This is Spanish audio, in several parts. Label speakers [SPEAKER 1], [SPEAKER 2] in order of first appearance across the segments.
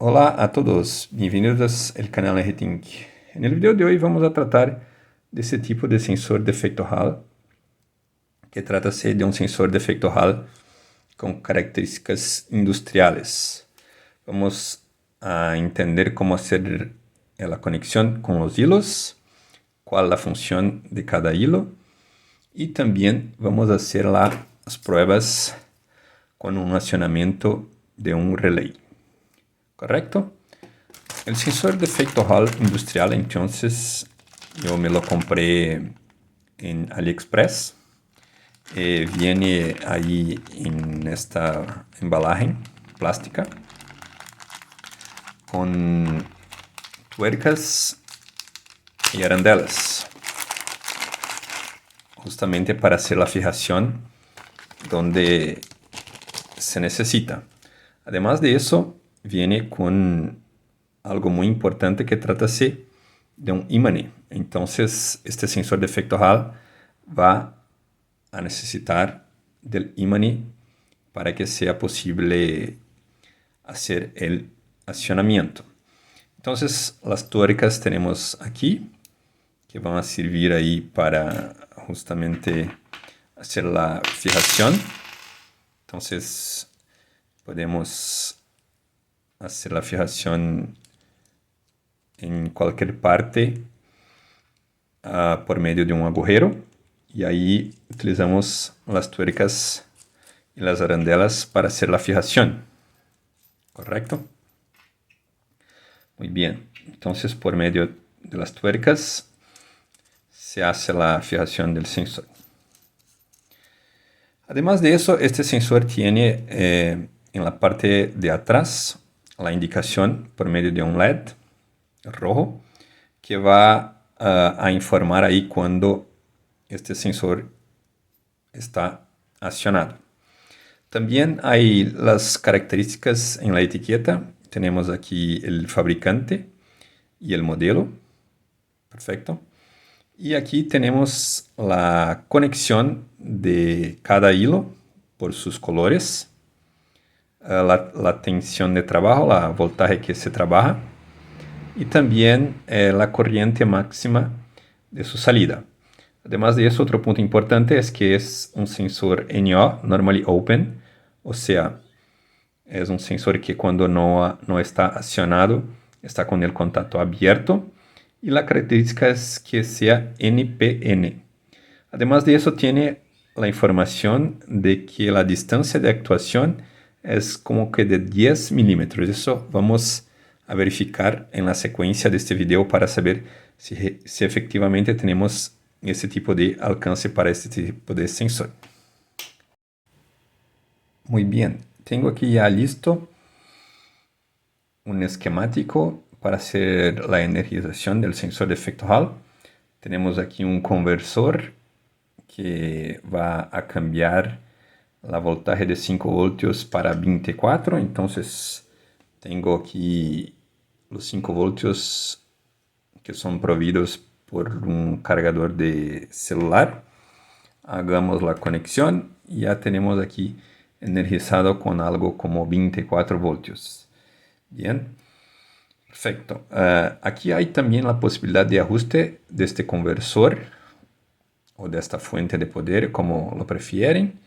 [SPEAKER 1] Hola a todos, bienvenidos al canal RTink. En el video de hoy vamos a tratar de este tipo de sensor de efecto Hall, que trata-se de un sensor de efecto Hall con características industriales. Vamos a entender cómo hacer la conexión con los hilos, cuál es la función de cada hilo y también vamos a hacer las pruebas con un accionamiento de un relay. ¿Correcto? El sensor de efecto Hall industrial, entonces, yo me lo compré en AliExpress. Viene ahí en esta embalaje plástica con tuercas y arandelas, justamente para hacer la fijación donde se necesita. Además de eso, viene con algo muy importante que trata-se de un ímane. Entonces, este sensor de efecto Hall va a necesitar del ímane para que sea posible hacer el accionamiento. Entonces, las tuercas tenemos aquí, que van a servir ahí para justamente hacer la fijación. Entonces, podemos hacer la fijación en cualquier parte por medio de un agujero. Y ahí utilizamos las tuercas y las arandelas para hacer la fijación. ¿Correcto? Muy bien. Entonces, por medio de las tuercas se hace la fijación del sensor. Además de eso, este sensor tiene en la parte de atrás la indicación por medio de un LED rojo que va a informar ahí cuando este sensor está accionado. También hay las características en la etiqueta. Tenemos aquí el fabricante y el modelo. Perfecto. Y aquí tenemos la conexión de cada hilo por sus colores, la tensión de trabajo, la voltaje que se trabaja y también la corriente máxima de su salida. Además de eso, otro punto importante es que es un sensor NO, Normally Open, o sea, es un sensor que cuando no está accionado, está con el contacto abierto. Y la característica es que sea NPN. Además de eso, tiene la información de que la distancia de actuación es como que de 10 milímetros. Eso vamos a verificar en la secuencia de este video para saber si efectivamente tenemos ese tipo de alcance para este tipo de sensor. Muy bien, tengo aquí ya listo un esquemático para hacer la energización del sensor de efecto Hall. Tenemos aquí un conversor que va a cambiar la voltaje de 5 voltios para 24. Entonces tengo aquí los 5 voltios que son providos por un cargador de celular. Hagamos la conexión y ya tenemos aquí energizado con algo como 24 voltios. Bien, perfecto. Aquí hay también la posibilidad de ajuste de este conversor o de esta fuente de poder, como lo prefieren.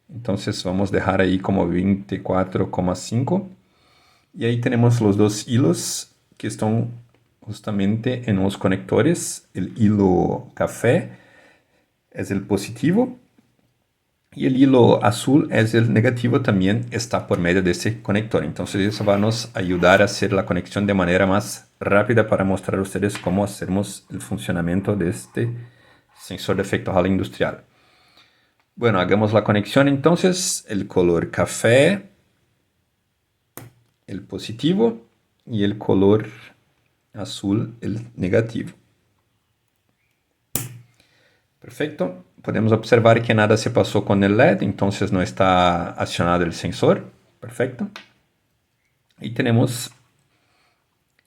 [SPEAKER 1] Entonces vamos a dejar ahí como 24,5. Y ahí tenemos los dos hilos que están justamente en los conectores. El hilo café es el positivo y el hilo azul es el negativo, también está por medio de ese conector. Entonces eso va a nos ayudar a hacer la conexión de manera más rápida para mostrar a ustedes cómo hacemos el funcionamiento de este sensor de efecto Hall industrial. Bueno, hagamos la conexión entonces. El color café, el positivo, y el color azul, el negativo. Perfecto. Podemos observar que nada se pasó con el LED, entonces no está accionado el sensor. Perfecto. Y tenemos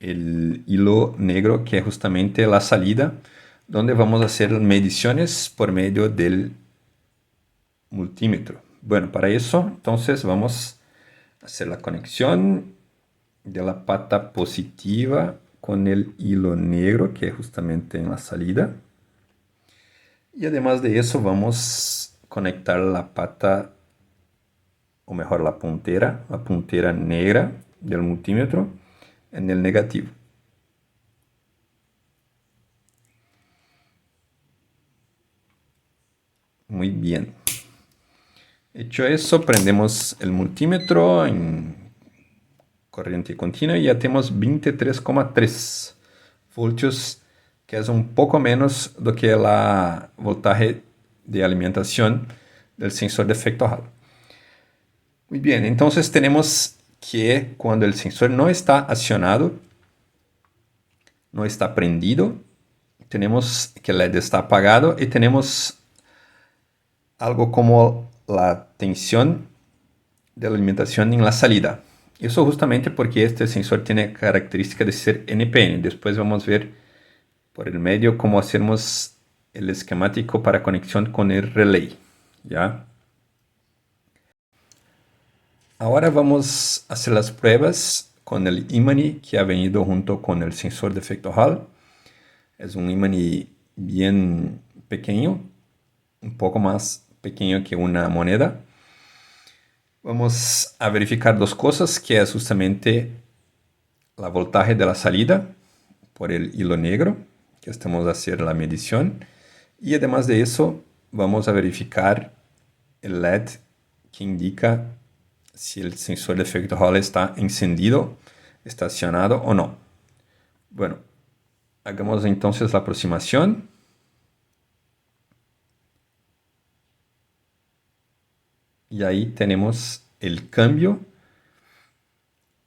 [SPEAKER 1] el hilo negro, que es justamente la salida, donde vamos a hacer mediciones por medio del multímetro. Bueno, para eso, entonces vamos a hacer la conexión de la pata positiva con el hilo negro que es justamente en la salida. Y además de eso vamos a conectar la pata, o mejor la puntera negra del multímetro en el negativo. Muy bien. Hecho eso, prendemos el multímetro en corriente continua y ya tenemos 23,3 voltios, que es un poco menos do que la voltaje de alimentación del sensor de efecto Hall. Muy bien, entonces tenemos que cuando el sensor no está accionado, no está prendido, tenemos que el LED está apagado y tenemos algo como la tensión de la alimentación en la salida. Eso justamente porque este sensor tiene característica de ser NPN. Después vamos a ver por el medio cómo hacemos el esquemático para conexión con el relay. ¿Ya? Ahora vamos a hacer las pruebas con el imani que ha venido junto con el sensor de efecto Hall. Es un imani bien pequeño, un poco más pequeño que una moneda. Vamos a verificar dos cosas, que es justamente la voltaje de la salida por el hilo negro, que estamos a hacer la medición. Y además de eso, vamos a verificar el LED que indica si el sensor de efecto Hall está encendido, estacionado o no. Bueno, hagamos entonces la aproximación. Y ahí tenemos el cambio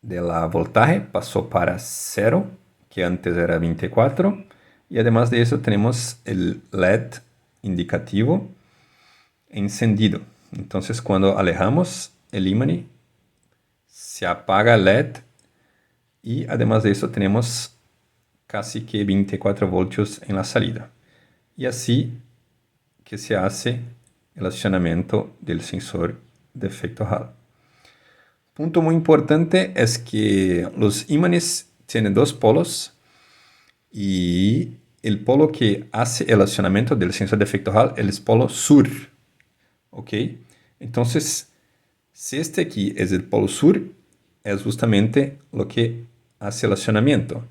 [SPEAKER 1] de la voltaje, pasó para 0, que antes era 24. Y además de eso tenemos el LED indicativo encendido. Entonces cuando alejamos el imani, se apaga el LED y además de eso tenemos casi que 24 voltios en la salida. Y así que se hace el accionamiento del sensor de efecto Hall. Punto muy importante es que los imanes tienen dos polos y el polo que hace el accionamiento del sensor de efecto Hall es el polo sur. ¿Ok? Entonces, si este aquí es el polo sur, es justamente lo que hace el accionamiento.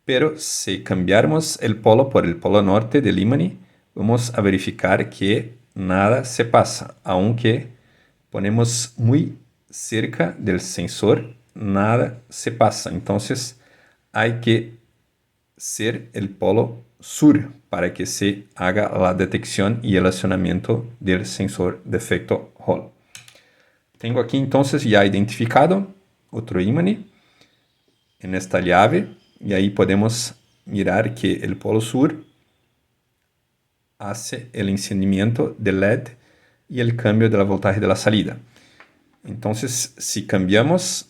[SPEAKER 1] Pero si cambiáramos el polo por el polo norte del imani, vamos a verificar que nada se pasa, aunque ponemos muy cerca del sensor, nada se pasa. Entonces hay que ser el polo sur para que se haga la detección y el accionamiento del sensor de efecto Hall. Tengo aquí entonces ya identificado otro imani en esta llave y ahí podemos mirar que el polo sur hace el encendimiento del LED y el cambio de la voltaje de la salida. Entonces, si cambiamos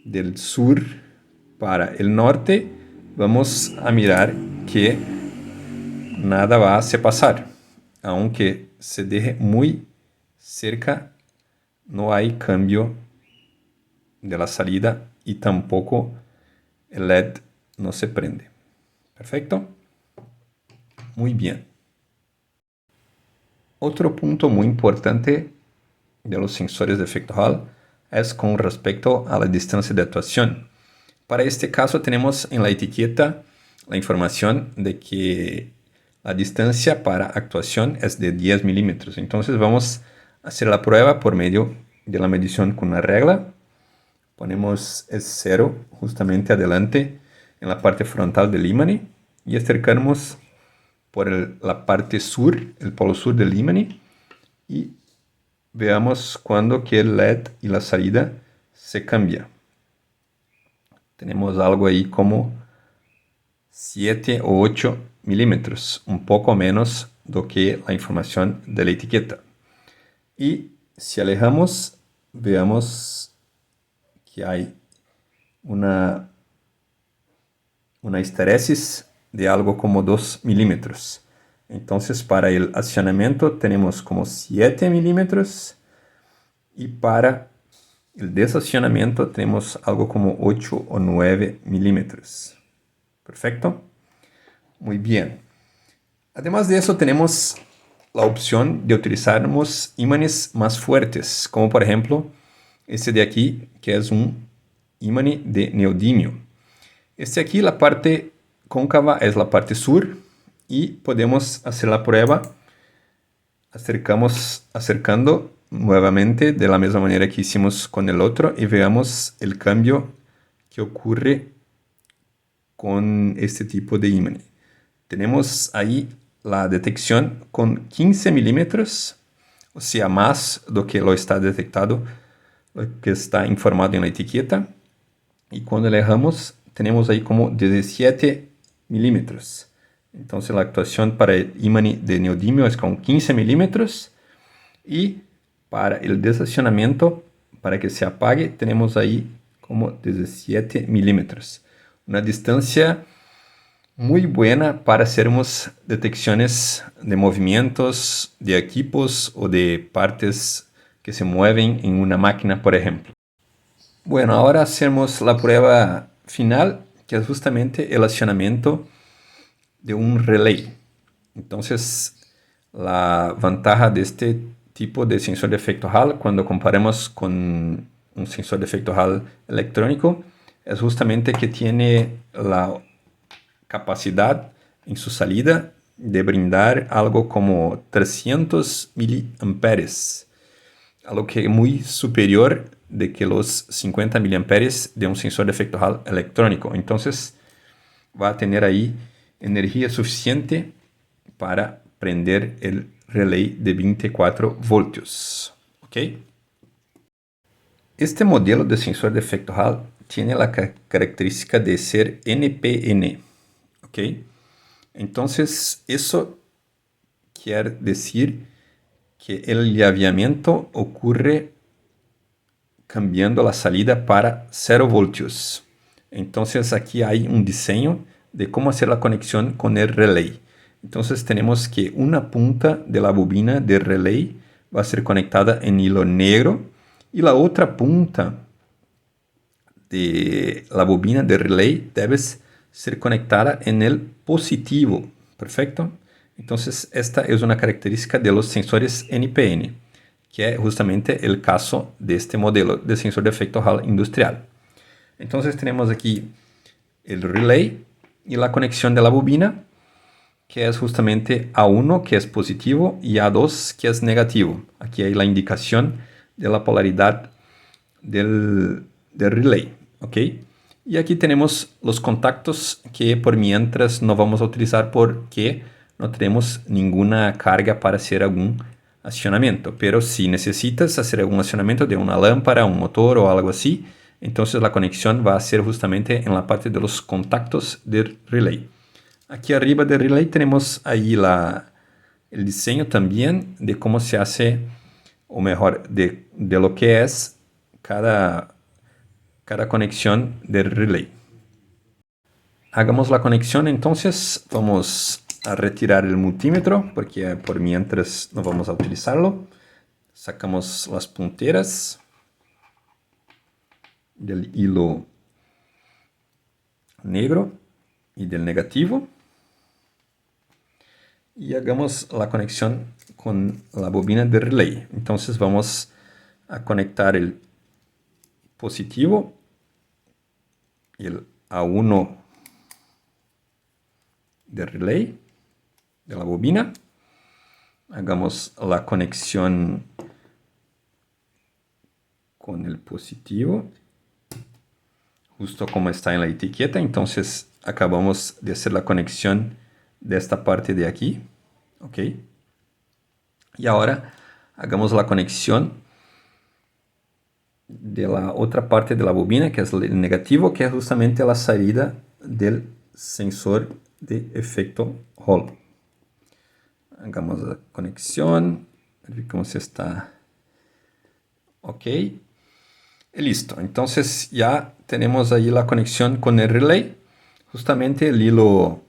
[SPEAKER 1] del sur para el norte, vamos a mirar que nada va a se pasar. Aunque se deje muy cerca, no hay cambio de la salida y tampoco el LED no se prende. ¿Perfecto? Muy bien. Otro punto muy importante de los sensores de efecto Hall es con respecto a la distancia de actuación. Para este caso tenemos en la etiqueta la información de que la distancia para actuación es de 10 milímetros. Entonces vamos a hacer la prueba por medio de la medición con una regla. Ponemos el 0 justamente adelante en la parte frontal del imani y acercamos por la parte sur, el polo sur del imani, y veamos cuando que el LED y la salida se cambia. Tenemos algo ahí como 7 o 8 milímetros, un poco menos do que la información de la etiqueta. Y si alejamos, veamos que hay una histeresis de algo como 2 milímetros. Entonces, para el accionamiento tenemos como 7 milímetros y para El desacionamiento tenemos algo como 8 o 9 milímetros. Perfecto. Muy bien. Además de eso tenemos la opción de utilizarmos ímanes más fuertes, como por ejemplo este de aquí, que es un ímane de neodimio. Este aquí, la parte cóncava es la parte sur y podemos hacer la prueba acercando nuevamente de la misma manera que hicimos con el otro y veamos el cambio que ocurre con este tipo de ímane. Tenemos ahí la detección con 15 milímetros, o sea, más do que lo está detectado, lo que está informado en la etiqueta. Y cuando le erramos, tenemos ahí como 17 milímetros. Entonces la actuación para el ímane de neodimio es con 15 milímetros. Y para el desacionamiento, para que se apague, tenemos ahí como 17 milímetros. Una distancia muy buena para hacermos detecciones de movimientos de equipos o de partes que se mueven en una máquina, por ejemplo. Bueno, ahora hacemos la prueba final, que es justamente el accionamiento de un relay. Entonces, la ventaja de este tipo de sensor de efecto Hall, cuando comparamos con un sensor de efecto Hall electrónico, es justamente que tiene la capacidad en su salida de brindar algo como 300 miliamperes, algo que es muy superior de que los 50 miliamperes de un sensor de efecto Hall electrónico. Entonces va a tener ahí energía suficiente para prender el relay de 24 voltios. ¿Ok? Este modelo de sensor de efecto Hall tiene la característica de ser NPN. ¿Ok? Entonces, eso quiere decir que el llaveamiento ocurre cambiando la salida para 0 voltios. Entonces, aquí hay un diseño de cómo hacer la conexión con el relay. Entonces, tenemos que una punta de la bobina de relay va a ser conectada en hilo negro y la otra punta de la bobina de relay debe ser conectada en el positivo. ¿Perfecto? Entonces, esta es una característica de los sensores NPN, que es justamente el caso de este modelo de sensor de efecto Hall industrial. Entonces, tenemos aquí el relay y la conexión de la bobina, que es justamente A1, que es positivo, y A2, que es negativo. Aquí hay la indicación de la polaridad del relay. ¿Ok? Y aquí tenemos los contactos que por mientras no vamos a utilizar porque no tenemos ninguna carga para hacer algún accionamiento. Pero si necesitas hacer algún accionamiento de una lámpara, un motor o algo así, entonces la conexión va a ser justamente en la parte de los contactos del relay. Aquí arriba del relay tenemos ahí el diseño también de cómo se hace, o mejor, de lo que es cada conexión del relay. Hagamos la conexión, entonces vamos a retirar el multímetro porque por mientras no vamos a utilizarlo. Sacamos las punteras del hilo negro y del negativo y hagamos la conexión con la bobina de relay. Entonces vamos a conectar el positivo y el A1 de relay de la bobina. Hagamos la conexión con el positivo, justo como está en la etiqueta. Entonces acabamos de hacer la conexión de esta parte de aquí. ¿Ok? Y ahora hagamos la conexión de la otra parte de la bobina, que es el negativo, que es justamente la salida del sensor de efecto Hall. Hagamos la conexión, verificamos si está ok. Y listo. Entonces ya tenemos ahí la conexión con el relay. Justamente el hilo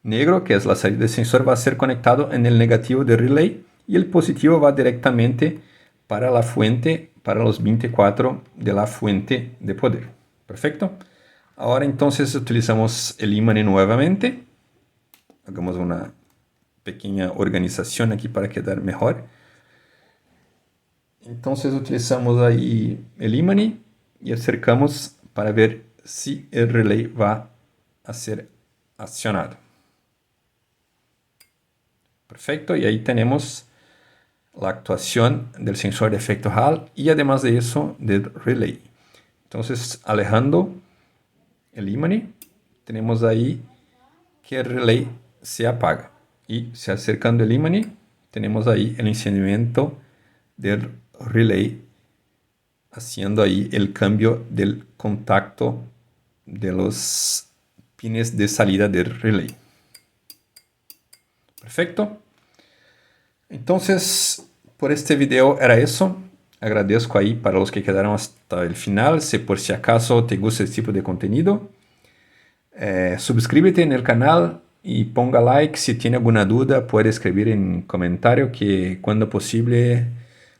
[SPEAKER 1] negro, que es la salida del sensor, va a ser conectado en el negativo del relay y el positivo va directamente para la fuente para los 24 de la fuente de poder. Perfecto. Ahora entonces utilizamos el imán nuevamente. Hagamos una pequeña organización aquí para quedar mejor. Entonces utilizamos ahí el imán y acercamos para ver si el relay va a ser accionado. Perfecto, y ahí tenemos la actuación del sensor de efecto Hall y además de eso del relay. Entonces, alejando el imán, tenemos ahí que el relay se apaga. Y se acercando el imán, tenemos ahí el encendimiento del relay, haciendo ahí el cambio del contacto de los pines de salida del relay. Perfecto. Entonces, por este video era eso. Agradezco ahí para los que quedaron hasta el final. Si por si acaso te gusta este tipo de contenido, suscríbete en el canal y ponga like. Si tiene alguna duda, puede escribir en comentario que cuando posible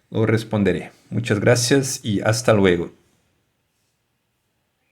[SPEAKER 1] lo responderé. Muchas gracias y hasta luego.